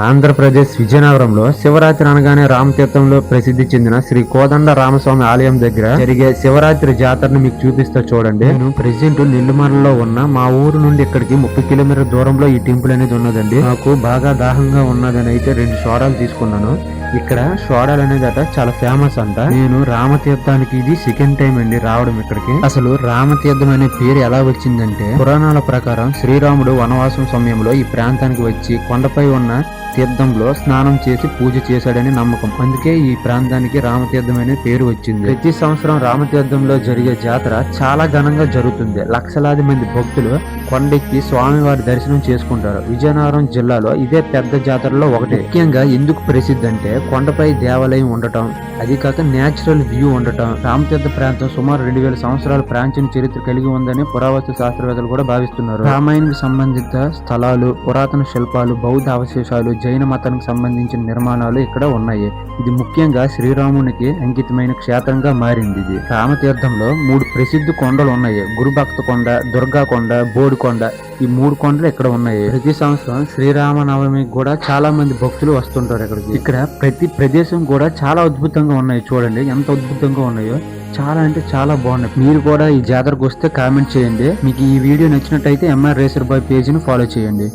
ఆంధ్రప్రదేశ్ విజయనగరంలో శివరాత్రి అనగానే రామతీర్థంలో ప్రసిద్ధి చెందిన శ్రీ కోదండ రామస్వామి ఆలయం దగ్గర జరిగే శివరాత్రి జాతరను మీకు చూపిస్తా చూడండి. నేను ప్రెసెంట్ నెల్లిమర్లలో ఉన్న మా ఊరు నుండి ఇక్కడికి 30 కిలోమీటర్ల దూరంలో ఈ టెంపుల్ అనేది ఉన్నదండి. నాకు బాగా దాహంగా ఉన్నదని అయితే 2 సోడాలు తీసుకున్నాను. ఇక్కడ సోడాలు అనేది అట చాలా ఫేమస్ అంట. నేను రామతీర్థానికి ఇది సెకండ్ టైం అండి రావడం ఇక్కడికి. అసలు రామతీర్థం అనే పేరు ఎలా వచ్చిందంటే, పురాణాల ప్రకారం శ్రీరాముడు వనవాసం సమయంలో ఈ ప్రాంతానికి వచ్చి కొండపై ఉన్న తీర్థంలో స్నానం చేసి పూజ చేశాడని నమ్మకం. అందుకే ఈ ప్రాంతానికి రామతీర్థం అనే పేరు వచ్చింది. ప్రతి సంవత్సరం రామతీర్థంలో జరిగే జాతర చాలా ఘనంగా జరుగుతుంది. లక్షలాది మంది భక్తులు కొండెక్కి స్వామివారి దర్శనం చేసుకుంటారు. విజయనగరం జిల్లాలో ఇదే పెద్ద జాతరలో ఒకటి. ముఖ్యంగా ఎందుకు ప్రసిద్ధి అంటే, కొండపై దేవాలయం ఉండటం, అది కాక నేచురల్ వ్యూ ఉండటం. రామతీర్థ ప్రాంతం సుమారు 2000 సంవత్సరాల ప్రాచీన చరిత్ర కలిగి ఉందని పురావస్తు శాస్త్రవేత్తలు కూడా భావిస్తున్నారు. రామాయణానికి సంబంధిత స్థలాలు, పురాతన శిల్పాలు, బౌద్ధ అవశేషాలు, జైన మతానికి సంబంధించిన నిర్మాణాలు ఇక్కడ ఉన్నాయి. ఇది ముఖ్యంగా శ్రీరామునికి అంకితమైన క్షేత్రంగా మారింది. ఇది రామతీర్థంలో 3 ప్రసిద్ధ కొండలు ఉన్నాయి. గురుభక్త కొండ, దుర్గా కొండ, బోడికొండ. ఈ 3 కొండలు ఇక్కడ ఉన్నాయి. ప్రతి సంవత్సరం శ్రీరామనవమికి కూడా చాలా మంది భక్తులు వస్తుంటారు ఇక్కడికి. ఇక్కడ ప్రతి ప్రదేశం కూడా చాలా అద్భుతంగా ఉన్నాయి. చూడండి ఎంత అద్భుతంగా ఉన్నాయో. చాలా అంటే చాలా బాగున్నాయి. మీరు కూడా ఈ జాతరకు వస్తే కామెంట్ చేయండి. మీకు ఈ వీడియో నచ్చినట్టయితే ఎంఆర్ రేసర్ బాయ్ పేజీని ఫాలో చేయండి.